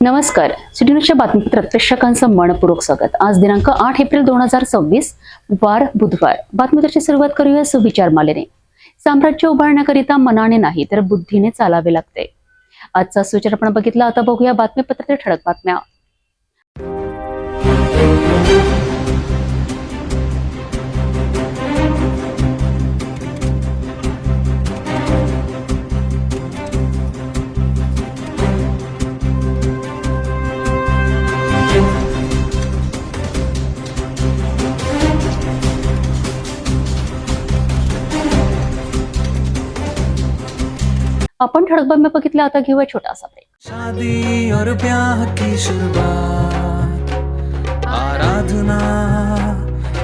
नमस्कार. सिटी न्यूजच्या बातमीपत्रात प्रेक्षकांचं मनपूर्वक स्वागत. आज दिनांक 8 एप्रिल 2026 वार बुधवार. बातमीपत्राची सुरुवात करूया सुविचारमालेने. साम्राज्य उभारण्याकरिता मनाने नाही तर बुद्धीने चालावे लागते. आजचा सुविचार आपण बघितला. आता बघूया बातमीपत्रातील ठळक बातम्या. आपण ठळक बातम्या बघितल्या. आता घेऊया छोटासा ब्रेक. शादी और ब्याह की शुरुआत आराधना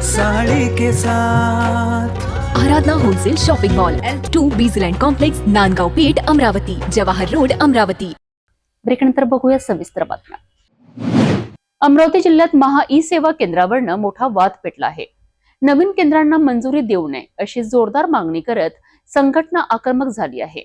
साड़ी के साथ. Aradhana wholesale shopping mall L2 बीझलँड कॉम्प्लेक्स, नांदगाव पेठ, अमरावती, जवाहर रोड, अमरावती. ब्रेकनंतर बघूया सविस्तर बातम्या. अमरावती जिल्ह्यात महा ई सेवा केंद्रावरनं मोठा वाद पेटला आहे. नवीन केंद्रांना मंजुरी देऊ नये अशी जोरदार मागणी करत संघटना आक्रमक झाली आहे.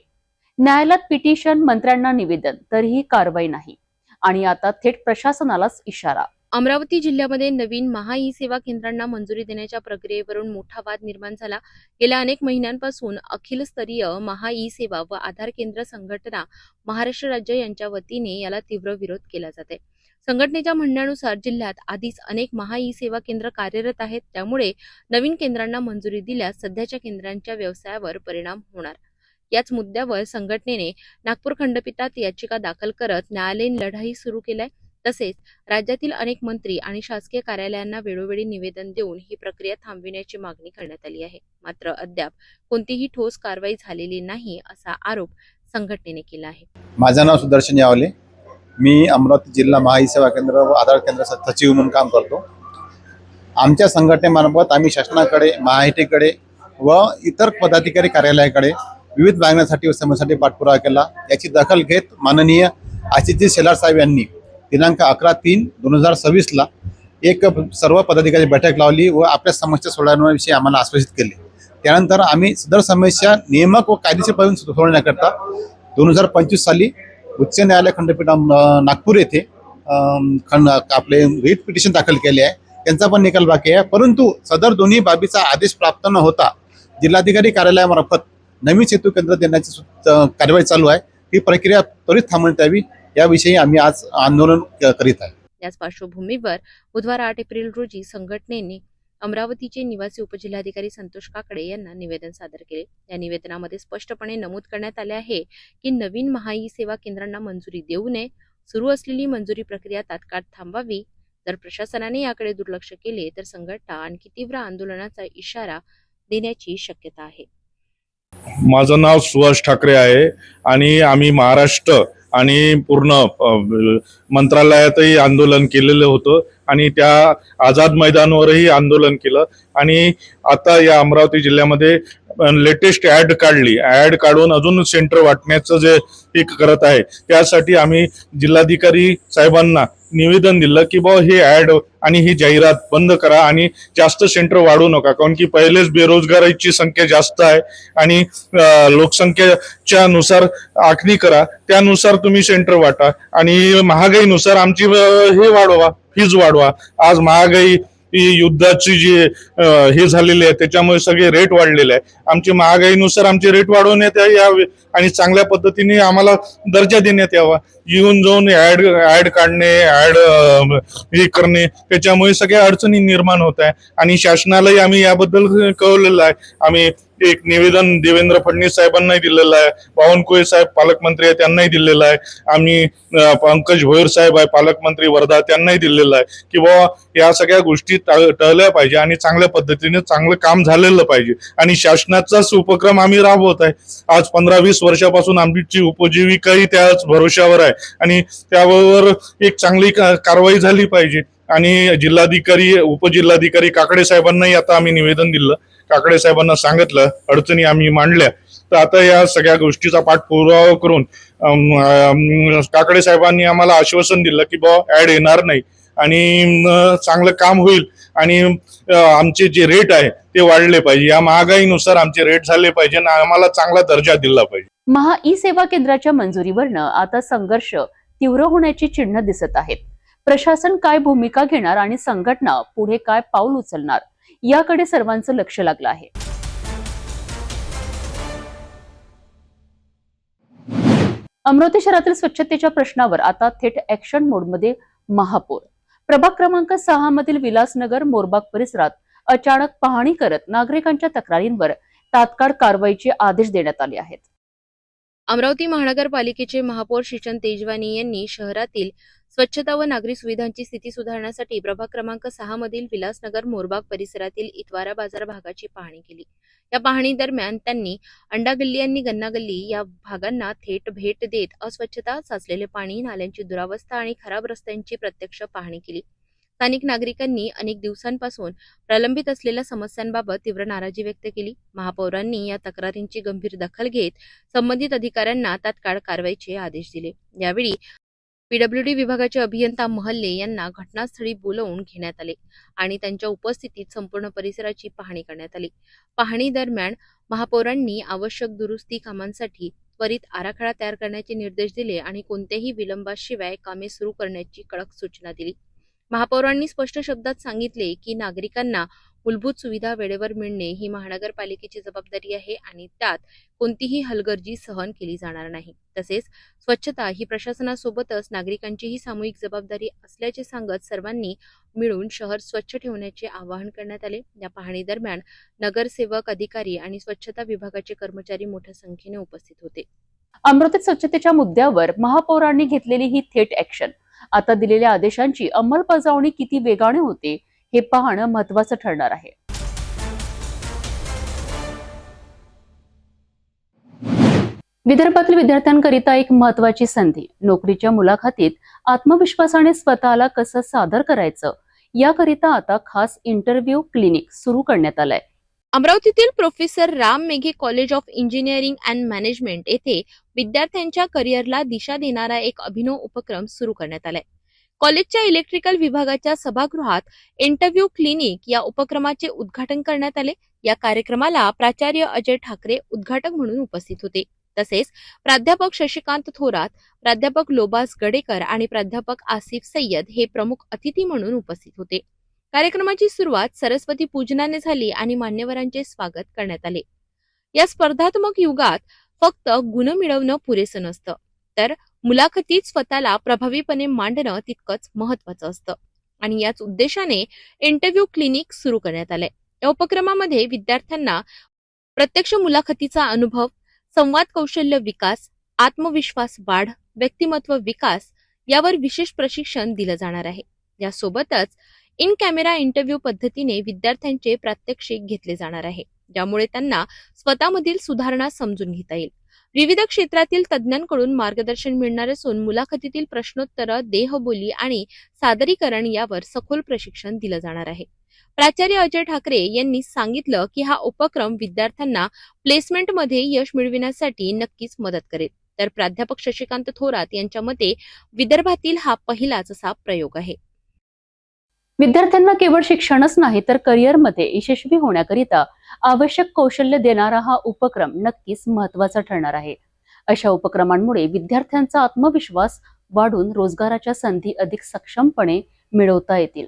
न्यायालयात पिटिशन, मंत्र्यांना निवेदन, तरीही कारवाई नाही आणि आता थेट प्रशासनालाच इशारा. अमरावती जिल्ह्यामध्ये नवीन महा ई सेवा केंद्रांना मंजुरी देण्याच्या प्रक्रियेवरून मोठा वाद निर्माण झाला. गेल्या अनेक महिन्यांपासून अखिल स्तरीय महा ई सेवा व आधार केंद्र संघटना महाराष्ट्र राज्य यांच्या वतीने याला तीव्र विरोध केला जाते. संघटनेच्या म्हणण्यानुसार जिल्ह्यात आधीच अनेक महा ई सेवा केंद्र कार्यरत आहेत, त्यामुळे नवीन केंद्रांना मंजुरी दिल्यास सध्याच्या केंद्रांच्या व्यवसायावर परिणाम होणार. याच मुद्द्यावर संघटनेने नागपूर खंडपीठात याचिका दाखल करत न्यायालयीन लढाई सुरू केलाय. तसेच राज्यातील अनेक मंत्री आणि शासकीय कार्यालयांना वेळोवेळी निवेदन देऊन ही प्रक्रिया थांबविण्याची मागणी करण्यात आली आहे. मात्र अद्याप कोणतीही ठोस कारवाई झालेली नाही असा आरोप संघटनेने केला आहे. माझं नाव सुदर्शन यावले. मी अमरावती जिल्हा महा ई सेवा केंद्र व आधार केंद्र सचिव म्हणून काम करतो. आमच्या संघटनेमार्फत आम्ही शासनाकडे, महाआयटीकडे व इतर पदाधिकारी कार्यालयाकडे विविध मागण्यांसाठी व समस्यांसाठी पाठपुरावा केला. याची दखल घेत माननीय आशिषजी शेलार साहेब यांनी दिनांक 11/3/2026 एक सर्व पदाधिकारी बैठक लावली व आपल्या समस्या सोडवण्याविषयी आम्हाला आश्वासित केले. त्यानंतर आम्ही सदर समस्या नियमक व कायदेशीर पद्धतीने सोडवण्याकरता 2025 साली उच्च न्यायालय खंडपीठ नागपूर येथे आपले रिट पिटिशन दाखल केले आहे. त्यांचा पण निकाल बाकी आहे. परंतु सदर दोन्ही बाबीचा आदेश प्राप्त न होता जिल्हाधिकारी कार्यालयामार्फत नवीन सेतू केंद्र देण्याची कार्यवाही चालू आहे. ही प्रक्रिया त्वरित थांबवण्यात यावी याविषयी आम्ही आज आंदोलन करीत आहे. याच पार्श्वभूमीवर बुधवार 8 एप्रिल रोजी संघटनेने अमरावतीचे निवासी उपजिल्हाधिकारी संतोष काकडे यांना निवेदन सादर केले. या निवेदनामध्ये स्पष्टपणे नमूद करण्यात आले आहे की नवीन महा ई सेवा केंद्रांना मंजुरी देऊ नये, सुरू असलेली मंजुरी प्रक्रिया तात्काळ थांबवावी. जर प्रशासनाने याकडे दुर्लक्ष केले तर संघटना आणखी तीव्र आंदोलनाचा इशारा देण्याची शक्यता आहे. माझं नाव सुहास ठाकरे आहे आणि आम्ही महाराष्ट्र आणि पूर्ण मंत्रालयातही आंदोलन केलेलं होतं आणि त्या आझाद मैदानावरही आंदोलन केलं. आणि आता या अमरावती जिल्ह्यामध्ये लेटेस्ट ऍड काढून अजून सेंटर वाटण्याचं जे पीक करत आहे, त्यासाठी आम्ही जिल्हाधिकारी साहेबांना निवेदन दिलं की बाबा हे ऍड आणि ही जाहिरात बंद करा आणि जास्त सेंटर वाढू नका, कारण की पहिलेच बेरोजगारीची संख्या जास्त आहे आणि लोकसंख्येच्या नुसार आखणी करा, त्यानुसार तुम्ही सेंटर वाटा आणि महागाईनुसार आमची हे वाढवा, फीज वाढवा. आज महागाई युद्धाची जी हे झालेली आहे त्याच्यामुळे सगळे रेट वाढलेले आहे. आमची महागाईनुसार आमचे रेट वाढवण्यात यावे आणि चांगल्या पद्धतीने आम्हाला दर्जा देण्यात यावा. येऊन जाऊन ऍड काढणे, ऍड हे करणे, त्याच्यामुळे सगळ्या अडचणी निर्माण होत आहे आणि शासनालाही आम्ही याबद्दल कळवलेलं आहे. आम्ही एक निवेदन देवेंद्र फडणवीस साहेबांनाही दिलेलं आहे, बावनकुळे साहेब पालकमंत्री आहे त्यांनाही दिलेलं आहे, आम्ही पंकज भोयर साहेब आहे पालकमंत्री वर्धा त्यांनाही दिलेलं आहे की बाबा या सगळ्या गोष्टी टळल्या पाहिजे आणि चांगल्या पद्धतीने चांगलं काम झालेलं पाहिजे आणि शासनाचाच उपक्रम आम्ही राबवत आहे. आज 15-20 वर्षापासून आमची उपजीविकाही त्याच भरोश्यावर आहे आणि त्यावर एक चांगली कारवाई झाली पाहिजे. आणि जिल्हाधिकारी, उपजिल्हाधिकारी काकडे साहेबांनाही आता आम्ही निवेदन दिलं. काकडे साहेबांना सांगितलं, अडचणी आम्ही मांडल्या, तर आता या सगळ्या गोष्टीचा पाठपुरावा करून काकडे साहेबांनी आम्हाला आश्वासन दिलं की बाबा ऍड येणार नाही आणि चांगलं काम होईल आणि आमचे जे रेट आहे ते वाढले पाहिजे. या महागाईनुसार आमचे रेट झाले पाहिजे आणि आम्हाला चांगला दर्जा दिला पाहिजे. महा ई सेवा केंद्राच्या मंजुरीवरनं आता संघर्ष तीव्र होण्याची चिन्ह दिसत आहेत. प्रशासन काय भूमिका घेणार आणि संघटना पुढे काय पाऊल उचलणार याकडे सर्वांचं लक्ष लागलं आहे. अमरावती शहरातील स्वच्छतेच्या प्रश्नावर आता थेट ऍक्शन मोडमध्ये महापौर. प्रभाग क्रमांक 6 मधील विलासनगर मोरबाग परिसरात अचानक पाहणी करत नागरिकांच्या तक्रारींवर तात्काळ कारवाईचे आदेश देण्यात आले आहेत. अमरावती महानगरपालिकेचे महापौर श्रीचंद तेजवानी यांनी शहरातील स्वच्छता व नागरी सुविधांची स्थिती सुधारण्यासाठी प्रभाग क्रमांक 6 मधील विलासनगर मोरबाग परिसरातील इतवारा बाजार भागाची पाहणी केली. या पाहणी दरम्यान त्यांनी अंडा गल्ली आणि गन्ना गल्ली या भागांना थेट भेट देत अस्वच्छता, साचलेले पाणी, नाल्यांची दुरावस्था आणि खराब रस्त्यांची प्रत्यक्ष पाहणी केली. स्थानिक नागरिकांनी अनेक दिवसांपासून प्रलंबित असलेल्या समस्यांबाबत तीव्र नाराजी व्यक्त केली. महापौरांनी या तक्रारींची गंभीर दखल घेत संबंधित अधिकाऱ्यांना तात्काळ कारवाईचे आदेश दिले. यावेळी पीडब्ल्यूडी विभागाचे अभियंता महल्ले यांना घटनास्थळी बोलावून घेण्यात आले आणि त्यांच्या उपस्थितीत संपूर्ण परिसराची पाहणी करण्यात आली. पाहणी दरम्यान महापौरांनी आवश्यक दुरुस्ती कामांसाठी त्वरित आराखडा तयार करण्याचे निर्देश दिले आणि कोणत्याही विलंबाशिवाय कामे सुरू करण्याची कडक सूचना दिली. महापौरांनी स्पष्ट शब्दात सांगितले की नागरिकांना मूलभूत सुविधा वेळेवर मिळणे ही महानगरपालिकेची जबाबदारी आहे आणि त्यात कोणतीही हलगर्जी सहन केली जाणार नाही. तसेच स्वच्छता ही प्रशासनासोबतच नागरिकांचीही सामूहिक जबाबदारी असल्याचे सांगत सर्वांनी मिळून शहर स्वच्छ ठेवण्याचे आवाहन करण्यात आले. या पाहणी दरम्यान नगरसेवक, अधिकारी आणि स्वच्छता विभागाचे कर्मचारी मोठ्या संख्येने उपस्थित होते. अमरावतीत स्वच्छतेच्या मुद्द्यावर महापौरांनी घेतलेली ही थेट ऍक्शन आता दिलेल्या आदेशांची अंमलबजावणी किती वेगाने होते हे पाहणं महत्त्वाचं ठरणार आहे. विदर्भातील विद्यार्थ्यांकरिता एक महत्त्वाची संधी. नोकरीच्या मुलाखतीत आत्मविश्वासाने स्वतःला कसं सादर करायचं याकरिता आता खास इंटरव्ह्यू क्लिनिक सुरू करण्यात आलंय. अमरावतीतील professor Ram Meghe college of engineering and management येथे विद्यार्थ्यांच्या करिअरला दिशा देणारा एक अभिनव उपक्रम सुरू करण्यात आलाय. कॉलेजच्या इलेक्ट्रिकल विभागाच्या सभागृहात इंटरव्ह्यू क्लिनिक या उपक्रमाचे उद्घाटन करण्यात आले. या कार्यक्रमाला प्राचार्य अजय ठाकरे उद्घाटक म्हणून उपस्थित होते. तसेच प्राध्यापक शशिकांत थोरात, प्राध्यापक लोबास गडेकर आणि प्राध्यापक आसिफ सय्यद हे प्रमुख अतिथी म्हणून उपस्थित होते. कार्यक्रमाची सुरुवात सरस्वती पूजनाने झाली आणि मान्यवरांचे स्वागत करण्यात आले. या स्पर्धात्मक युगात फक्त गुण मिळवणं पुरेसं नसतं, तर मुलाखतीत स्वतःला प्रभावीपणे मांडणं तितकंच महत्वाचं असतं आणि याच उद्देशाने इंटरव्ह्यू क्लिनिक सुरू करण्यात आलंय. या उपक्रमामध्ये विद्यार्थ्यांना प्रत्यक्ष मुलाखतीचा अनुभव, संवाद कौशल्य विकास, आत्मविश्वास वाढ, व्यक्तिमत्व विकास यावर विशेष प्रशिक्षण दिलं जाणार आहे. यासोबतच इन कॅमेरा इंटरव्ह्यू पद्धतीने विद्यार्थ्यांचे प्रात्यक्षिक घेतले जाणार आहे, ज्यामुळे त्यांना स्वतःमधील सुधारणा समजून घेता येईल. विविध क्षेत्रातील तज्ज्ञांकडून मार्गदर्शन मिळणार असून मुलाखतीतील प्रश्नोत्तर, देहबोली आणि सादरीकरण यावर सखोल प्रशिक्षण दिलं जाणार आहे. प्राचार्य अजय ठाकरे यांनी सांगितलं की हा उपक्रम विद्यार्थ्यांना प्लेसमेंटमध्ये यश मिळविण्यासाठी नक्कीच मदत करेल. तर प्राध्यापक शशिकांत थोरात यांच्या मते विदर्भातील हा पहिलाच असा प्रयोग आहे. विद्यार्थ्यांना केवळ शिक्षणच नाही तर करिअरमध्ये यशस्वी होण्याकरिता आवश्यक कौशल्य देणारा हा उपक्रम नक्कीच महत्त्वाचा ठरणार आहे. अशा उपक्रमांमुळे विद्यार्थ्यांचा आत्मविश्वास वाढून रोजगाराच्या संधी अधिक सक्षमपणे मिळवता येतील.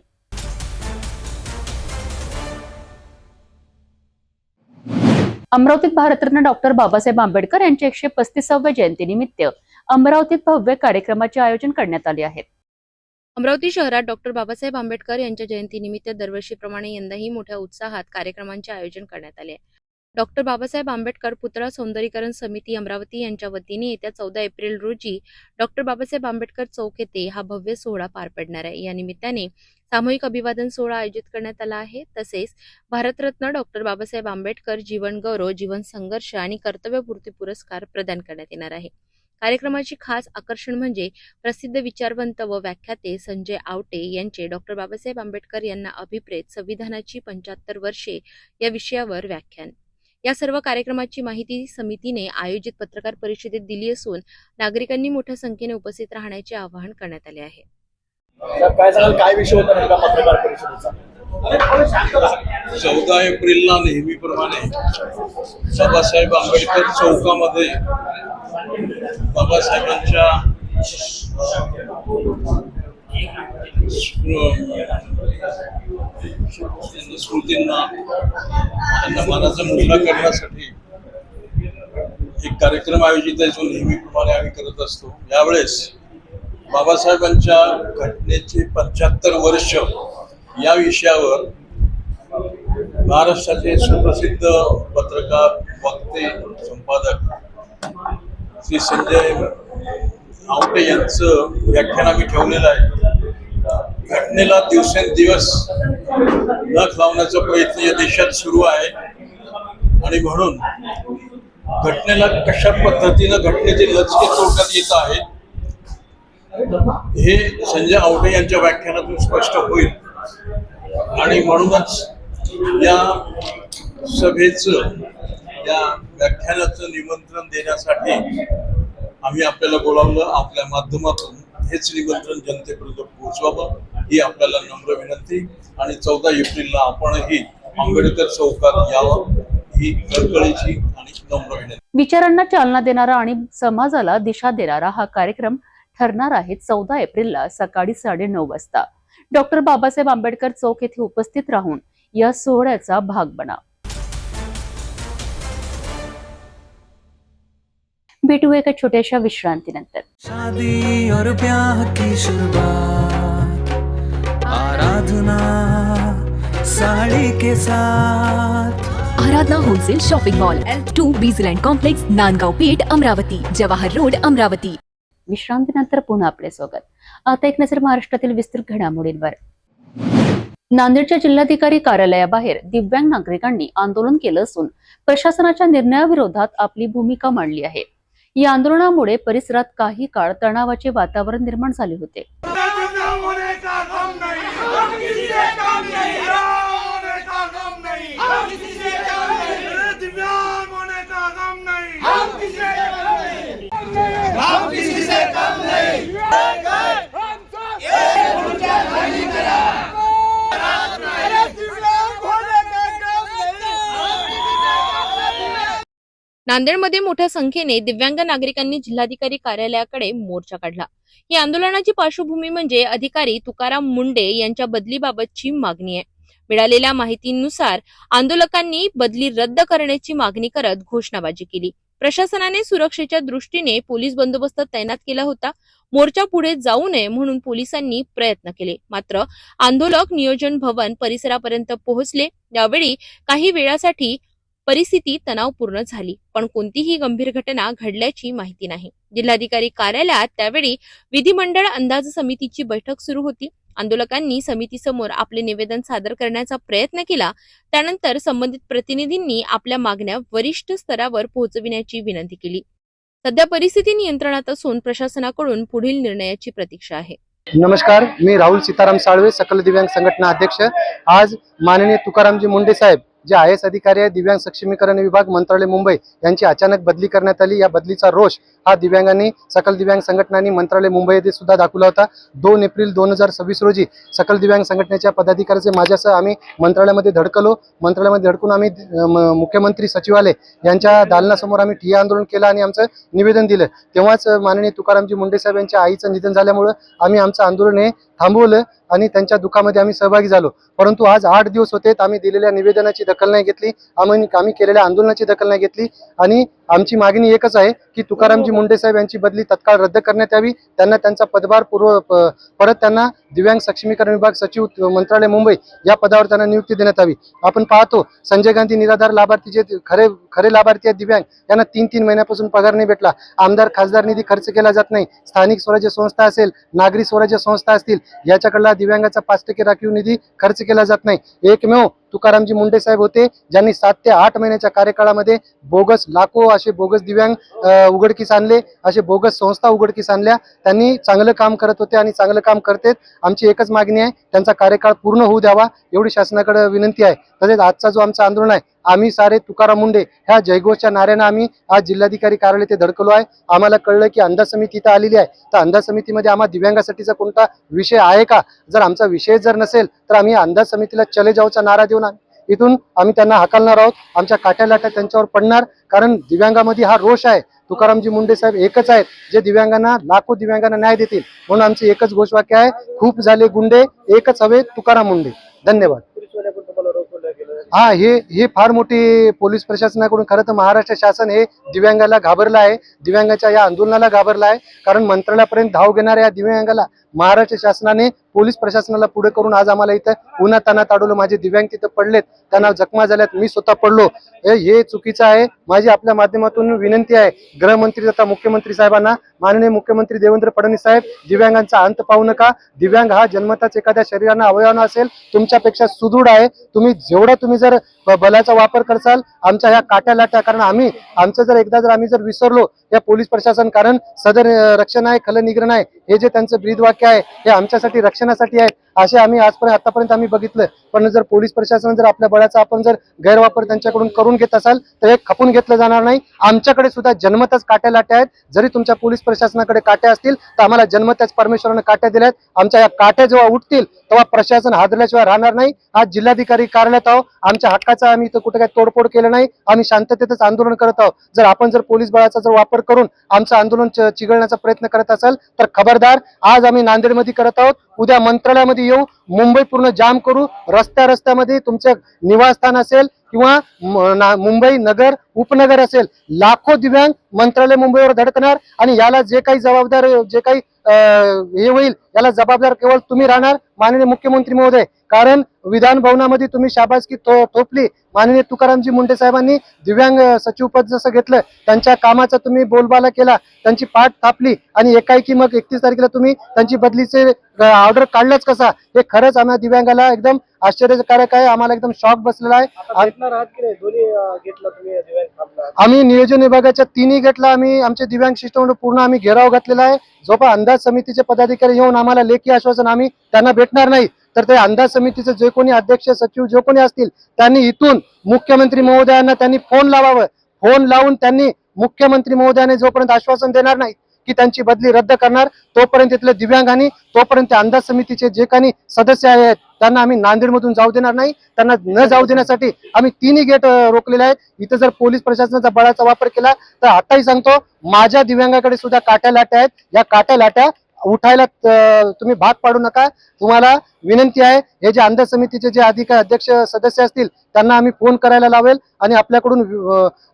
अमरावतीत भारतरत्न डॉक्टर बाबासाहेब आंबेडकर यांच्या 135व्या जयंतीनिमित्त अमरावतीत भव्य कार्यक्रमाचे आयोजन करण्यात आले आहे. अमरावती शहरात डॉक्टर बाबासाहेब आंबेडकर यांच्या जयंतीनिमित्त दरवर्षीप्रमाणे यंदाही मोठ्या उत्साहात कार्यक्रमांचे आयोजन करण्यात आले. डॉक्टर बाबासाहेब आंबेडकर पुतळा सौंदर्यीकरण समिती अमरावती यांच्या वतीने येत्या 14 एप्रिल रोजी डॉक्टर बाबासाहेब आंबेडकर चौक येथे हा भव्य सोहळा पार पडणार आहे. या निमित्ताने सामूहिक अभिवादन सोहळा आयोजित करण्यात आला आहे. तसेच भारतरत्न डॉक्टर बाबासाहेब आंबेडकर जीवन गौरव, जीवन संघर्ष आणि कर्तव्यपूर्ती पुरस्कार प्रदान करण्यात येणार आहे. कार्यक्रमाची खास आकर्षण म्हणजे प्रसिद्ध विचारवंत व व्याख्याते संजय आवटे यांचे डॉक्टर बाबासाहेब आंबेडकर यांना अभिप्रेत संविधानाची 75 वर्षे या विषयावर व्याख्यान. या सर्व कार्यक्रमाची माहिती समितीने आयोजित पत्रकार परिषदेत दिली असून नागरिकांनी मोठ्या संख्येने उपस्थित राहण्याचे आवाहन करण्यात आले आहे. काय विषय होता नेमका पत्रकार परिषदेचा? 14 एप्रिलला नेहमीप्रमाणे बाबासाहेब आंबेडकर चौकामध्ये बाबासाहेबांच्या स्मृतींना त्यांना मानाचा मुजरा करण्यासाठी एक कार्यक्रम आयोजित आहे, जो नेहमीप्रमाणे आम्ही करत असतो. यावेळेस बाबासाहेबांच्या घटनेचे 75 वर्ष या विषयावर महाराष्ट्राचे सुप्रसिद्ध पत्रकार, वक्ते, संपादक श्री संजय आवटे यांचं व्याख्यान आम्ही ठेवलेलं आहे. घटनेला दिवसेंदिवस नख लावण्याचा प्रयत्न या देशात सुरू आहे आणि म्हणून घटनेला कशा पद्धतीनं घटनेचे लचके तोडण्यात येत आहे हे संजय आवटे यांच्या व्याख्यानातून स्पष्ट होईल. आणि म्हणूनच या सभेचं, या व्याख्यानाचं निमंत्रण देण्यासाठी आम्ही आपल्याला बोलावलं. आपल्या माध्यमातून हेच निमंत्रण जनतेपर्यंत पोहोचवावं ही आपल्याला नम्र विनंती. आणि 14 एप्रिलला आपणही आंबेडकर चौकात यावं ही कळकळीची आणि नम्र विनंती. विचारांना चालना देणारा आणि समाजाला दिशा देणारा हा कार्यक्रम ठरणार आहे 14 एप्रिलला सकाळी 9:30 वाजता. डॉक्टर बाबासाहेब आंबेडकर चौक येथे उपस्थित राहून या सोहळ्याचा भाग बना. भेटू एका छोट्याशा विश्रांतीनंतर. शादी और ब्याह की शुरुआत, आराधना साड़ी के साथ. Aradhana wholesale shopping mall L2 बीजलँड कॉम्प्लेक्स नांदगाव पेठ अमरावती जवाहर रोड अमरावती. विश्रांतीनंतर पुन्हा आपले स्वागत. आता एक नजर महाराष्ट्रातील विस्तृत घडामोडींवर. नांदेडच्या जिल्हाधिकारी कार्यालयाबाहेर दिव्यांग नागरिकांनी आंदोलन केलं असून प्रशासनाच्या निर्णयाविरोधात आपली भूमिका मांडली आहे. या आंदोलनामुळे परिसरात काही काळ तणावाचे वातावरण निर्माण झाले होते. नांदेडमध्ये मोठ्या संख्येने दिव्यांग नागरिकांनी जिल्हाधिकारी कार्यालयाकडे मोर्चा काढला. या आंदोलनाची पार्श्वभूमी म्हणजे अधिकारी तुकाराम मुंडे यांच्या बदलीबाबतची मागणी आहे. मिळालेल्या माहितीनुसार आंदोलकांनी बदली रद्द करण्याची मागणी करत घोषणाबाजी केली. प्रशासनाने सुरक्षेच्या दृष्टीने पोलीस बंदोबस्त तैनात केला होता. मोर्चा पुढे जाऊ नये म्हणून पोलिसांनी प्रयत्न केले, मात्र आंदोलक नियोजन भवन परिसरापर्यंत पोहोचले. यावेळी काही वेळासाठी परिस्थिती तणावपूर्ण झाली, पण कोणतीही गंभीर घटना घडल्याची माहिती नाही. जिल्हाधिकारी कार्यालयात त्यावेळी विधिमंडळ अंदाज समितीची बैठक सुरू होती. आंदोलकांनी समितीसमोर आपले निवेदन सादर करण्याचा प्रयत्न केला. त्यानंतर संबंधित प्रतिनिधींनी आपल्या मागण्या वरिष्ठ स्तरावर पोहोचविण्याची विनंती केली. सध्या परिस्थिती नियंत्रणात असून प्रशासनाकडून पुढील निर्णयाची प्रतीक्षा आहे. नमस्कार, मी राहुल सीताराम साळवे, सकल दिव्यांग संघटना अध्यक्ष. आज माननीय तुकारामजी मुंडे साहेब जे IAS अधिकारी आहे, दिव्यांग सक्षमीकरण विभाग, मंत्रालय मुंबई यांची अचानक बदली करण्यात आली. या बदलीचा रोष हा दिव्यांगांनी, सकल दिव्यांग संघटनांनी मंत्रालय मुंबई येथे सुद्धा दाखवला होता. 2 एप्रिल 2026 रोजी सकल दिव्यांग संघटनेच्या पदाधिकाऱ्याचे माझ्यासह आम्ही मंत्रालयामध्ये धडकलो. मंत्रालयामध्ये धडकून आम्ही मुख्यमंत्री सचिवालय यांच्या दालनासमोर आम्ही ठिय्या आंदोलन केलं आणि आमचं निवेदन दिलं. तेव्हाच माननीय तुकारामजी मुंडे साहेब यांच्या आईचं निधन झाल्यामुळं आम्ही आमचं आंदोलन हे थांबवलं आणि त्यांच्या दुःखामध्ये आम्ही सहभागी झालो. परंतु आज 8 दिवस होते, आम्ही दिलेल्या निवेदनाची दखल नाही घेतली, आम्ही केलेल्या आंदोलनाची दखल नाही घेतली. आणि आमची मागणी एकच आहे की तुकारामजी मुंडे साहेब यांची बदली तत्काळ रद्द करण्यात यावी. त्यांना त्यांचा पदभार परत त्यांना दिव्यांग सक्षमीकरण विभाग सचिव मंत्रालय मुंबई या पदावर त्यांना नियुक्ती देण्यात यावी. आपण पाहतो संजय गांधी निराधार लाभार्थी जे खरे लाभार्थी आहेत दिव्यांग, यांना 3 महिन्यापासून पगार नाही भेटला. आमदार खासदार निधी खर्च केला जात नाही. स्थानिक स्वराज्य संस्था असेल, नागरी स्वराज्य संस्था असतील, याच्याकडला दिव्यांगाचा 5% राखीव निधी खर्च केला जात नाही. एकमेव तुकारामजी मुंडे साहेब होते ज्यांनी 7 ते 8 महिन्याच्या कार्यकाळामध्ये बोगस लाखो असे बोगस दिव्यांग उघडकीस आणले, असे बोगस संस्था उघडकीस आणल्या. त्यांनी चांगलं काम करत होते आणि चांगलं काम करतेत. आमची एकच मागणी आहे, त्यांचा कार्यकाळ पूर्ण होऊ द्यावा एवढी शासनाकडे विनंती आहे. तसेच आजचा जो आमचा आंदोलन आहे, आम्ही सारे तुकाराम मुंडे ह्या जयघोषच्या नाऱ्यानं आम्ही आज जिल्हाधिकारी कार्यालय ते धडकलो आहे. आम्हाला कळलं की अंदाज समिती इथं आलेली आहे, तर अंदाज समितीमध्ये आम्हा दिव्यांगासाठीचा कोणता विषय आहे का? जर आमचा विषय जर नसेल तर आम्ही अंदाज समितीला चले जाऊचा नारा देऊन इथून आम्ही त्यांना हाकलणार आहोत. आमच्या काट्या लाट्या त्यांच्यावर पडणार, कारण दिव्यांगामध्ये हा रोष आहे. तुकारामजी मुंडे साहेब एकच आहेत जे दिव्यांगांना, लाखो दिव्यांगांना न्याय देतील. म्हणून आमचे एकच घोषवाक्य आहे, खूप झाले गुंडे, एकच हवे तुकाराम मुंडे. धन्यवाद. पोलिसवाल्याकडून तुम्हाला रोखलं गेलं. हा, हे फार मोठी पोलीस प्रशासनाकडून खरं तर महाराष्ट्र शासन हे दिव्यांगाला घाबरलं आहे, दिव्यांगाच्या या आंदोलनाला घाबरलं आहे. कारण मंत्रालयापर्यंत धाव घेणाऱ्या या दिव्यांगाला महाराष्ट्र शासनाने, पोलीस प्रशासनाला पुढे करून आज आम्हाला इथं उन्हातान्हात अडवलं. माझे दिव्यांग तिथं पडलेत, त्यांना जखमा झाल्यात, मी स्वतः पडलो. हे चुकीचं आहे. माझी आपल्या माध्यमातून विनंती आहे गृहमंत्री तथा मुख्यमंत्री साहेबांना, माननीय मुख्यमंत्री देवेंद्र फडणवीस साहेब, दिव्यांगांचा अंत पाहू नका. दिव्यांग हा जन्मताच एखाद्या शरीरानं, अवयवानं असेल, तुमच्यापेक्षा सुदृढ आहे. तुम्ही जर बलाचा वापर करसाल, आमच्या ह्या काट्या लाट्या, कारण आमचं जर एकदा जर आम्ही जर विसरलो या पोलीस प्रशासन, कारण सदर रक्षण आहे खल निग्रह आहे, हे जे त्यांचं ब्रीदवाक्य आहे हे आमच्यासाठी रक्षणासाठी आहे, असे आम्ही आतापर्यंत आम्ही बघितलं. पण जर पोलीस प्रशासन जर आपल्या बळाचा आपण जर गैरवापर त्यांच्याकडून करून घेत असाल तर हे खपून घेतलं जाणार नाही. आमच्याकडे सुद्धा जन्मतच काट्या लाट्या आहेत. जरी तुमच्या पोलीस प्रशासनाकडे काट्या असतील तर आम्हाला जन्मतच परमेश्वरानं काट्या दिल्यात. आमच्या या काट्या जेव्हा उठतील तेव्हा प्रशासन हादरल्याशिवाय राहणार नाही. आज जिल्हाधिकारी कार्यालयात आहोत, आमच्या हक्काचा आम्ही इथं कुठे काही तोडफोड केलं नाही, आम्ही शांततेतच आंदोलन करत आहोत. जर आपण जर पोलीस बळाचा जर वापर करून आमचं आंदोलन चिघळण्याचा प्रयत्न करत असाल तर खबरदार. आज आम्ही नांदेडमध्ये करत आहोत, उद्या मंत्रालयामध्ये येऊ, मुंबई पूर्ण जाम करू. रस्त्यामध्ये तुमचं निवासस्थान असेल किंवा मुंबई नगर उपनगर असेल, लाखो दिव्यांग मंत्रालय मुंबईवर धडकणार. आणि याला जे काही जबाबदार, जे काही हे होईल, याला जबाबदार केवळ तुम्ही राहणार, माननीय मुख्यमंत्री महोदय. कारण विधान भवनामध्ये तुम्ही शाबासकी थोपली. माननीय तुकारामजी मुंडे साहेबांनी दिव्यांग सचिव पद जसं घेतलं, त्यांच्या कामाचा तुम्ही बोलबाला केला, त्यांची पाठ थापली आणि एकाएकी मग 31 तारखेला तुम्ही त्यांची बदलीचे ऑर्डर काढलंच कसा, हे खरंच आम्हाला दिव्यांगाला एकदम आश्चर्यकारक आहे. आम्हाला एकदम शॉक बसलेला आहे. आम्ही नियोजन विभागाच्या 3 गेटला आम्ही आमचे दिव्यांग शिष्टमंडळ पूर्ण आम्ही घेराव घातलेला आहे. जोपर्यंत अंदाज समितीचे पदाधिकारी येऊन आम्हाला लेखी आश्वासन आम्ही त्यांना भेटणार नाही, तर ते अंदाज समितीचे जे कोणी अध्यक्ष सचिव जे कोणी असतील त्यांनी इथून मुख्यमंत्री महोदयांना त्यांनी फोन लावावं. फोन लावून त्यांनी मुख्यमंत्री महोदयाने जोपर्यंत आश्वासन देणार नाही की त्यांची बदली रद्द करणार, तोपर्यंत इथले दिव्यांगांनी, तोपर्यंत अंदाज समितीचे जे काही सदस्य आहेत त्यांना आम्ही नांदेडमधून जाऊ देणार नाही. त्यांना न जाऊ देण्यासाठी आम्ही 3 गेट रोखलेले आहेत. इथं जर पोलीस प्रशासनाचा बळाचा वापर केला तर आताही सांगतो, माझ्या दिव्यांगाकडे सुद्धा काट्या लाट्या आहेत. या काट्या लाट्या उठायला तुम्ही भाग पाडू नका. तुम्हाला विनंती आहे, हे जे अंदाज समितीचे जे अध्यक्ष सदस्य असतील त्यांना आम्ही फोन करायला लावेल. आणि आपल्याकडून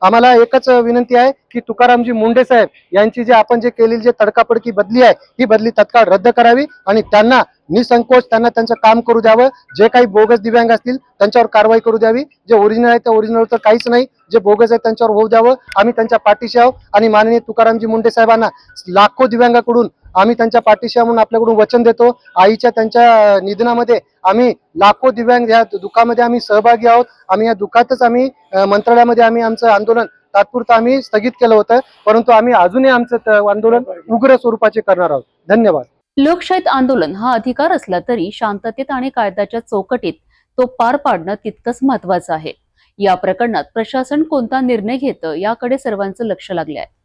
आम्हाला एकच विनंती आहे की तुकारामजी मुंडे साहेब यांची जे आपण जे केलेली जे तडकाफडकी बदली आहे, ही बदली तत्काळ रद्द करावी आणि त्यांना निसंकोच त्यांना त्यांचं काम करू द्यावं. जे काही बोगस दिव्यांग असतील त्यांच्यावर कारवाई करू द्यावी. जे ओरिजिनल आहे त्या ओरिजिनल तर काहीच नाही, जे बोगस आहे त्यांच्यावर होऊ द्यावं. आम्ही त्यांच्या पाठीशी आहोत आणि माननीय तुकारामजी मुंडे साहेबांना लाखो दिव्यांगाकडून आम्ही त्यांच्या पाठीशी म्हणून आपल्याकडून वचन देतो. आईच्या त्यांच्या निधनामध्ये आम्ही लाखो दिव्यांग या दुःखामध्ये आम्ही सहभागी आहोत. आम्ही या दुःखातच आम्ही मंत्रालयामध्ये आम्ही आमचं आंदोलन तात्पुरतं आम्ही स्थगित केलं होतं, परंतु आम्ही अजूनही आमचं आंदोलन उग्र स्वरूपाचे करणार आहोत. धन्यवाद. लोकशाहीत आंदोलन हा अधिकार असला तरी शांततेत आणि कायद्याच्या चौकटीत तो पार पाडणं तितकंच महत्वाचं आहे. या प्रकरणात प्रशासन कोणता निर्णय घेतं याकडे सर्वांचं लक्ष लागलं आहे.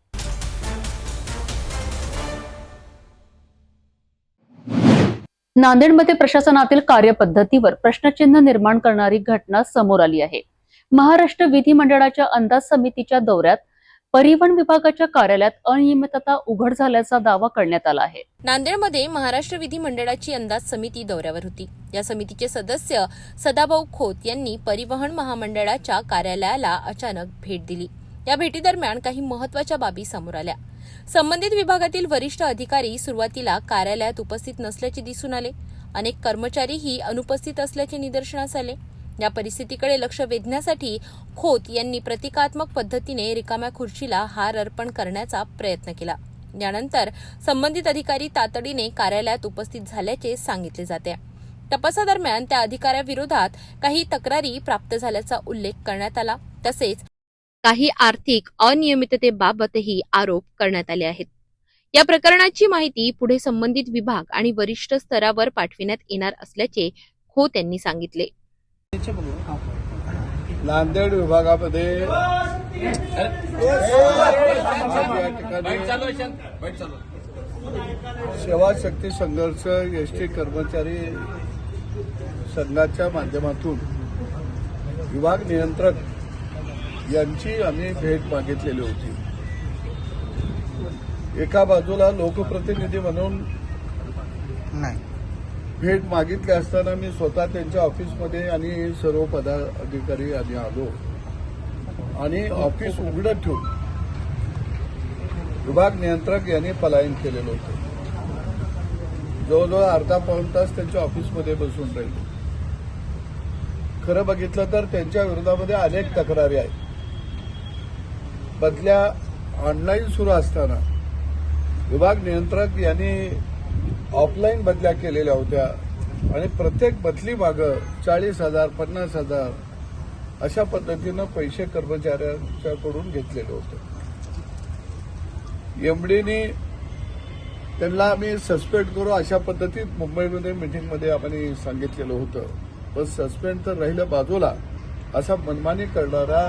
नांदेडमध्ये प्रशासनातील कार्यपद्धतीवर प्रश्नचिन्ह निर्माण करणारी घटना समोर आली आहे. महाराष्ट्र विधिमंडळाच्या अंदाज समितीच्या दौऱ्यात परिवहन विभागाच्या कार्यालयात अनियमितता उघड झाल्याचा दावा करण्यात आला आहे. नांदेडमध्ये महाराष्ट्र विधिमंडळाची अंदाज समिती दौऱ्यावर होती. या समितीचे सदस्य सदाभाऊ खोत यांनी परिवहन महामंडळाच्या कार्यालयाला अचानक भेट दिली. या भेटीदरम्यान काही महत्त्वाच्या बाबी समोर आल्या. संबंधित विभागातील वरिष्ठ अधिकारी सुरुवातीला कार्यालयात उपस्थित नसल्याचे दिसून आले. अनेक कर्मचारीही अनुपस्थित असल्याचे निदर्शनास आले. या परिस्थितीकडे लक्ष वेधण्यासाठी खोत यांनी प्रतिकात्मक पद्धतीने रिकाम्या खुर्चीला हार अर्पण करण्याचा प्रयत्न केला. यानंतर संबंधित अधिकारी तातडीने कार्यालयात उपस्थित झाल्याचे सांगितले जाते. तपासादरम्यान त्या अधिकाऱ्याविरोधात काही तक्रारी प्राप्त झाल्याचा उल्लेख करण्यात आला. तसेच काही आर्थिक अनियमिततेबाबतही आरोप करण्यात आले आहेत. या प्रकरणाची माहिती पुढे संबंधित विभाग आणि वरिष्ठ स्तरावर पाठविण्यात येणार असल्याचे खोत यांनी सांगितले. नांदेड विभागामध्ये सेवा शक्ती संघर्ष एसटी कर्मचारी संघाच्या माध्यमातून विभाग नियंत्रक यांची आम्ही भेट मागितलेली होती. एका बाजूला लोकप्रतिनिधी म्हणून भेट मागितली असताना मी स्वतः त्यांच्या ऑफिसमध्ये आणि सर्व पदाधिकारी आधी आलो आणि ऑफिस उघडं ठेवून विभाग नियंत्रक यांनी पलायन केलेलं होतं. जवळजवळ अर्धा पाऊण तास त्यांच्या ऑफिसमध्ये बसून राहिले. खरं बघितलं तर त्यांच्या विरोधामध्ये अनेक तक्रारी आहेत. बदल्या ऑनलाईन सुरू असताना विभाग नियंत्रक यांनी ऑफलाईन बदल्या केलेल्या होत्या आणि प्रत्येक बदली मागं 40,000 50,000 अशा पद्धतीनं पैसे कर्मचाऱ्यांच्याकडून घेतलेले होते. एमडीनी त्यांना आम्ही सस्पेंड करू अशा पद्धतीत मुंबईमध्ये मिटिंगमध्ये आपण सांगितलेलं होतं. पण सस्पेंड तर राहिलं बाजूला, असा मनमानी करणारा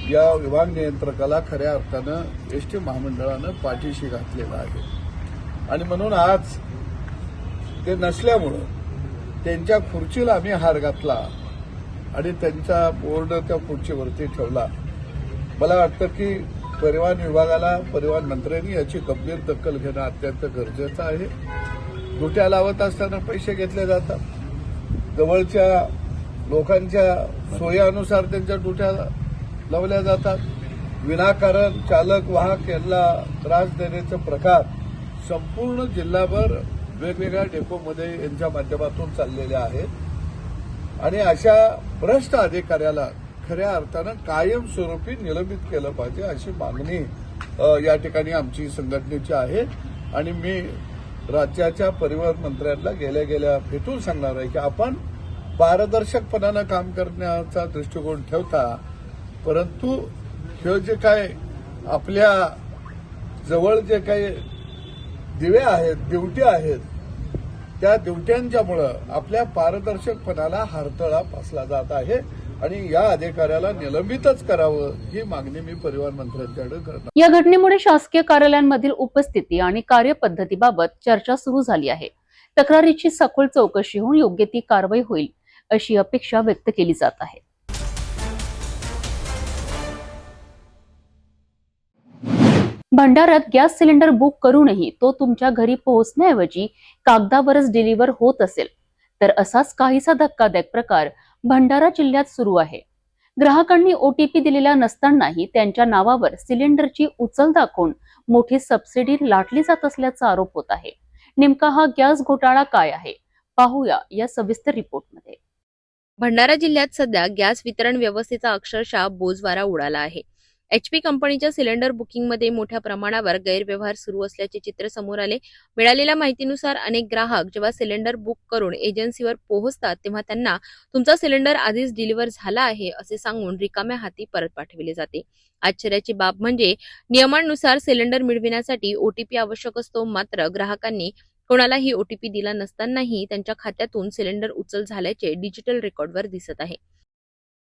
या विभाग नियंत्रकाला खऱ्या अर्थानं एसटी महामंडळानं पाठीशी घातलेला आहे. आणि म्हणून आज ते नसल्यामुळं त्यांच्या खुर्चीला आम्ही हार घातला आणि त्यांचा बोर्ड त्या खुर्चीवरती ठेवला. मला वाटतं की परिवहन विभागाला, परिवहन मंत्र्यांनी याची गंभीर दखल घेणं अत्यंत गरजेचं आहे. दुट्या लावत असताना पैसे घेतले जातात. जवळच्या लोकांच्या सोयीनुसार त्यांच्या दुट्या लावल्या जातात. विनाकारण चालक वाहक यांना त्रास देण्याचे प्रकार संपूर्ण जिल्हाभर वेगवेगळ्या डेपोमध्ये यांच्या माध्यमातून चाललेले आहेत आणि अशा भ्रष्ट अधिकाऱ्याला खऱ्या अर्थानं कायमस्वरूपी निलंबित केलं पाहिजे अशी मागणी या ठिकाणी आमची संघटनेची आहे. आणि मी राज्याच्या परिवहन मंत्र्यांना गेल्या भेटून सांगणार आहे की आपण पारदर्शकपणानं काम करण्याचा दृष्टिकोन ठेवता, परंतु हे जे काय आपल्या जवळ जे काही दिवे आहेत, ड्युटी आहेत, त्या ड्युट्यांच्यामुळं आपल्या पारदर्शकपणाला हरतळा फासला जात आहे आणि या अधिकाऱ्याला निलंबितच करावं ही मागणी मी परिवहन मंत्र्यांच्याकडे करणार. या घटनेमुळे शासकीय कार्यालयांमधील उपस्थिती आणि कार्यपद्धतीबाबत चर्चा सुरू झाली आहे. तक्रारीची सखोल चौकशी होऊन योग्य ती कारवाई होईल अशी अपेक्षा व्यक्त केली जात आहे. भंडाऱ्यात गॅस सिलेंडर बुक करूनही तो तुमच्या घरी पोहोचण्याऐवजी कागदावरच डिलिव्हर होत असेल तर असाच काहीसा धक्कादायक प्रकार भंडारा जिल्ह्यात सुरू आहे. ग्राहकांनी ओटीपी दिलेला नसतानाही त्यांच्या नावावर सिलेंडरची उचल दाखवून मोठी सबसिडी लाटली जात असल्याचा आरोप होत आहे. नेमका हा गॅस घोटाळा काय आहे पाहूया या सविस्तर रिपोर्टमध्ये. भंडारा जिल्ह्यात सध्या गॅस वितरण व्यवस्थेचा अक्षरशः बोजवारा उडाला आहे. HP कंपनीच्या सिलेंडर बुकिंगमध्ये मोठ्या प्रमाणावर गैरव्यवहार सुरू असल्याचे चित्र समोर आले. मिळालेल्या माहितीनुसार अनेक ग्राहक जेव्हा सिलेंडर बुक करून एजन्सीवर पोहोचतात तेव्हा त्यांना तुमचा सिलेंडर आधीच डिलिव्हर झाला आहे असे सांगून रिकाम्या हाती परत पाठविले जाते. आश्चर्याची बाब म्हणजे नियमांनुसार सिलेंडर मिळविण्यासाठी OTP आवश्यक असतो, मात्र ग्राहकांनी कोणालाही OTP दिला नसतानाही त्यांच्या खात्यातून सिलेंडर उचल झाल्याचे डिजिटल रेकॉर्डवर दिसत आहे.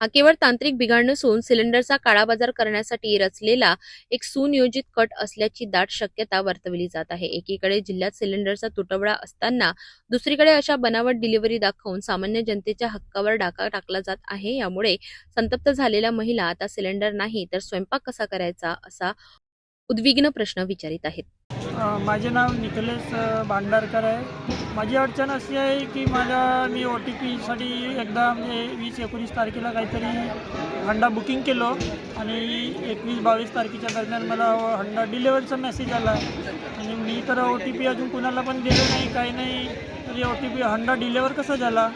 हा केवळ तांत्रिक बिघाड नसून सिलेंडरचा काळाबाजार करण्यासाठी रचलेला एक सुनियोजित कट असल्याची दाट शक्यता वर्तवली जात आहे. एकीकडे जिल्ह्यात सिलेंडरचा तुटवडा असताना दुसरीकडे अशा बनावट डिलिव्हरी दाखवून सामान्य जनतेच्या हक्कावर डाका टाकला जात आहे. यामुळे संतप्त झालेल्या महिला आता सिलेंडर नाही तर स्वयंपाक कसा करायचा असा उद्विग्न प्रश्न विचारित आहेत. माझे नाव निकलेश भांडारकर आहे. माझी अडचण अशी आहे की मी OTPसाठी एकदा म्हणजे 20-19 तारखेला काहीतरी हंडा बुकिंग केलो आणि 21-22 तारखेच्या दरम्यान मला हंडा डिलेवरीचा मेसेज आला आणि मी तर OTP अजून कुणाला पण दिलं नाही, काही नाही, तरी OTP हंडा डिलेवर कसा झाला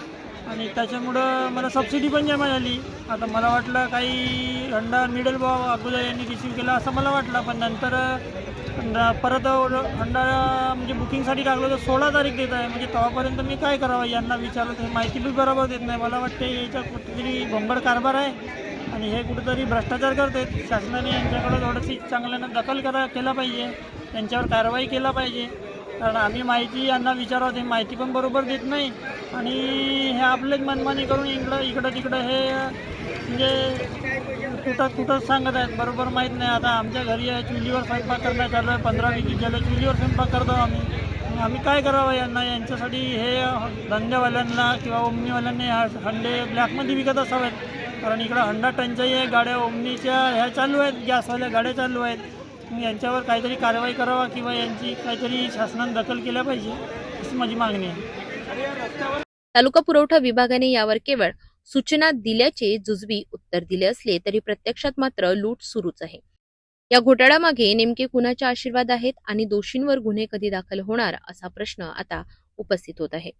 आणि त्याच्यामुळं मला सबसिडी पण जमा झाली. आता मला वाटलं काही हंडा मिळेल बा अगोदर यांनी रिसीव्ह केला असं मला वाटलं, पण नंतर परत हंडा म्हणजे बुकिंगसाठी टाकलं तर 16 तारीख देत आहे. म्हणजे तेव्हापर्यंत मी काय करावं यांना विचारलं तर माहिती बी बरोबर देत नाही. मला वाटते याच्या कुठेतरी भोंगड कारभार आहे आणि हे कुठेतरी भ्रष्टाचार करतात. शासनाने यांच्याकडे थोडीशी चांगल्यानं दखल केला पाहिजे, त्यांच्यावर कारवाई केला पाहिजे. कारण आम्ही माहिती यांना विचारावं ते माहिती पण बरोबर देत नाही आणि हे आपलेच मनमानी करून इकडं तिकडं हे म्हणजे कुठं सांगत आहेत, बरोबर माहीत नाही. आता आमच्या घरी आहे, चुलीवर स्वयंपाक करणं चालू आहे. 15-20 झालं चुलीवर स्वयंपाक करतो आम्ही काय करावं यांना. यांच्यासाठी हे धंदेवाल्यांना किंवा ओमनीवाल्यांनी हंडे ब्लॅकमध्ये विकत असावेत, कारण इकडं हंडा टंचाई आहे. गाड्या ओमनीच्या ह्या चालू आहेत, गॅसवाल्या गाड्या चालू आहेत मग यांच्यावर काहीतरी कारवाई करावा किंवा यांची काहीतरी शासनाने दखल केल्या पाहिजे अशी माझी मागणी आहे. तालुका पुरवठा विभागाने यावर केवळ सूचना दिल्याचे जुजबी उत्तर दिले असले तरी प्रत्यक्षात मात्र लूट सुरूच आहे. या घोटाळ्यामागे नेमके कुणाचे आशीर्वाद आहेत आणि दोषींवर गुन्हे कधी दाखल होणार असा प्रश्न आता उपस्थित होत आहे.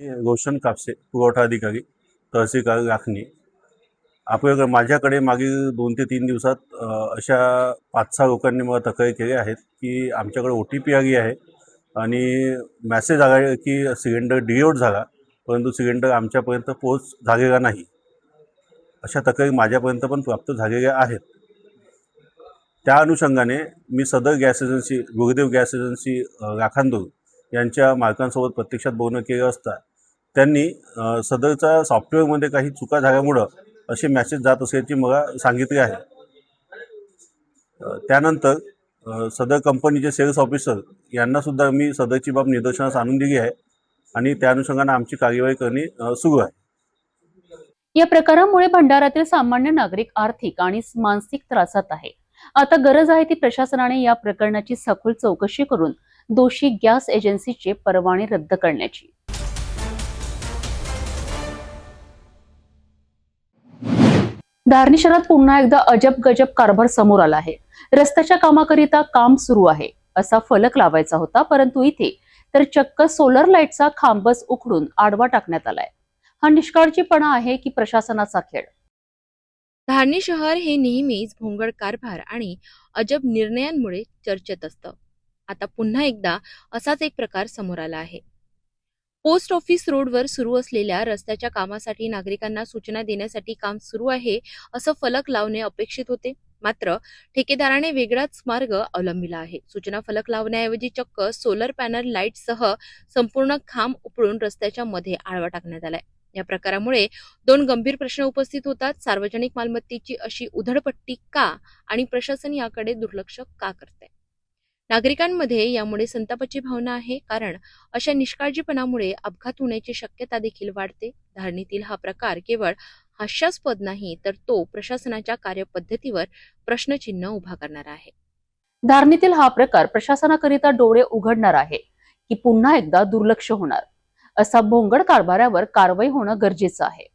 रोशन कापसे, पुरवठा अधिकारी, तहसीलदार राखणी. आपल्याकडे माझ्याकडे मागील 2 ते 3 दिवसात अशा 5-6 लोकांनी मला तक्रारी केली आहेत की आमच्याकडे OTP आली आहे आणि मॅसेज आला आहे की सिलेंडर डिलिव्हर्ड झाला, परंतु सिलेंडर आमच्यापर्यंत पोहोच झालेला नाही. अशा तक्रारी माझ्यापर्यंत पण प्राप्त झालेल्या आहेत. त्या अनुषंगाने मी सदर gas agency, Gurudev gas agency Rakhandur यांच्या मालकांसोबत प्रत्यक्षात बोलणं केलं असता त्यांनी सदरचा सॉफ्टवेअरमध्ये काही चुका झाल्यामुळं असे मेसेज जात असल्याची मला सांगितले आहे. त्यानंतर सदर कंपनीचे सेल्स ऑफिसर यांनासुद्धा मी सदरची बाब निदर्शनास आणून दिली आहे आणि त्या अनुषंगाने आमची कार्यवाही करणे सुरू आहे. या प्रकारामुळे भंडाऱ्यातील सामान्य नागरिक आर्थिक आणि मानसिक त्रासात आहे. आता गरज आहे ती प्रशासनाने या प्रकरणाची सखोल चौकशी करून दोषी गॅस एजन्सीचे परवाने रद्द करण्याची. धारणी शहरात पुन्हा एकदा अजब गजब कारभार समोर आला आहे. रस्त्याच्या कामाकरिता काम सुरू आहे असा फलक लावायचा होता, परंतु इथे तर चक्क सोलर लाईटचा खांबच उखडून आडवा टाकण्यात आलाय. हा निष्काळजीपणा आहे की प्रशासनाचा खेळ? धारणी शहर हे नेहमीच भोंगळ कारभार आणि अजब निर्णयांमुळे चर्चेत असतं. आता पुन्हा एकदा असाच एक प्रकार समोर आला आहे. पोस्ट ऑफिस रोडवर सुरू असलेल्या रस्त्याच्या कामासाठी नागरिकांना सूचना देण्यासाठी काम सुरू आहे असं फलक लावणे अपेक्षित होते, मात्र ठेकेदाराने वेगळाच मार्ग अवलंबिला आहे. सूचना फलक लावण्याऐवजी चक्क सोलर पॅनल लाईटसह संपूर्ण खांब उपळून रस्त्याच्या मध्ये आडवा टाकण्यात आलाय. या प्रकारामुळे 2 गंभीर प्रश्न उपस्थित होतात. सार्वजनिक मालमत्तेची अशी उधळपट्टी का आणि प्रशासन याकडे दुर्लक्ष का करते? नागरिकांमध्ये यामुळे संतापाची भावना आहे, कारण अशा निष्काळजीपणामुळे अपघात होण्याची शक्यता देखील वाढते. धारणीतील हा प्रकार केवळ हास्यास्पद नाही, तर तो प्रशासनाच्या कार्यपद्धतीवर प्रश्नचिन्ह उभा करणारा आहे. धारणीतील हा प्रकार प्रशासनाकरिता डोळे उघडणार आहे की पुन्हा एकदा दुर्लक्ष होणार? असा भोंगळ कारभारावर कारवाई होणं गरजेचं आहे.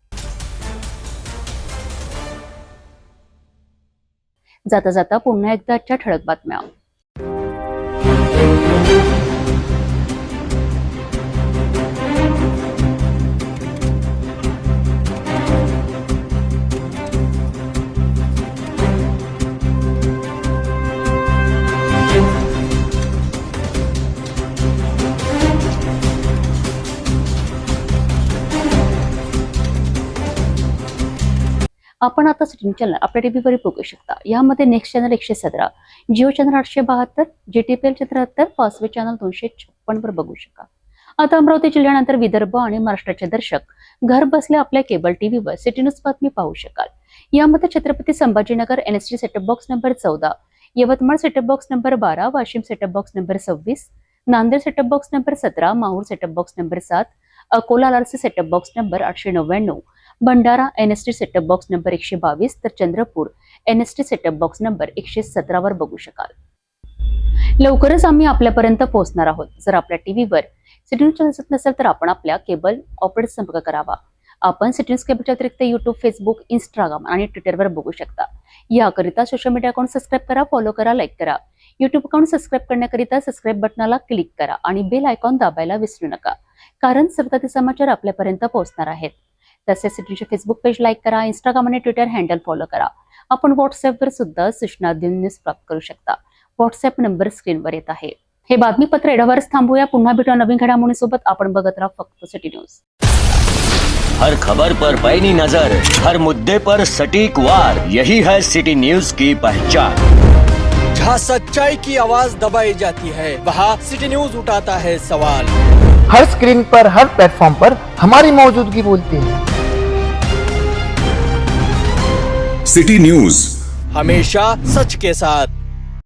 जाता जाता पुन्हा एकदा आजच्या ठळक बातम्या. आपण आता सिटी चॅनल आपल्या टीव्हीवर बघू शकता. यामध्ये next channel 117, Jio channel 872, GTPL 73, Fastway channel 256 वर बघू शका. आता अमरावती जिल्ह्यानंतर विदर्भ आणि महाराष्ट्राचे दर्शक घर बसल्या आपल्या केबल टीव्हीवर सिटी न्यूज बातमी पाहू शकाल. यामध्ये Chhatrapati Sambhajinagar NST setup box number 14, Yavatmal setup box number 12, Washim setup box number 26, Nanded setup box number 17, Mahur setup box number 7, Akola LRC setup box number 899, Bhandara NST setup box number 122, तर Chandrapur NST setup box number 117 वर बघू शकाल. लवकरच आम्ही आपल्यापर्यंत पोहोचणार आहोत. जर आपल्या टीव्हीवर सिटी न्यूज चॅनल नसेल तर आपण आपल्या केबल ऑपरेटर संपर्क करावा. आपण सिटी न्यूज केबलच्या अतिरिक्त YouTube, Facebook, Instagram आणि ट्विटरवर बघू शकता. याकरिता सोशल मीडिया अकाउंट सबस्क्राईब करा, फॉलो करा, लाईक करा. YouTube अकाउंट सबस्क्राईब करण्याकरिता सबस्क्राईब बटनाला क्लिक करा आणि बेल आयकॉन दाबायला विसरू नका, कारण सतत समाचार आपल्यापर्यंत पोहोचणार आहेत. तसेच सिटीचे फेसबुक पेज लाईक करा, इंस्टाग्राम आणि ट्विटर हँडल फॉलो करा. आपण व्हॉट्सअपवर सुद्धा सूचना देऊन न्यूज प्राप्त करू शकता. व्हॉट्सअप नंबर स्क्रीनवर येत आहे. हे बातमीपत्र एवढ्यावरच थांबूया. पुन्हा भेटूया नवीन घडामोडींसोबत. आपण बघत राहा फक्त सिटी न्यूज. हर खबर पर पैनी नजर, हर मुद्दे पर सटीक वार, यही है सिटी न्यूज की पहचान. जहाँ सच्चाई की आवाज दबाई जाती है, वहाँ सिटी न्यूज उठाता है सवाल. हर स्क्रीन पर, हर प्लेटफॉर्म पर हमारी मौजूदगी बोलती है. सिटी न्यूज हमेशा सच के साथ.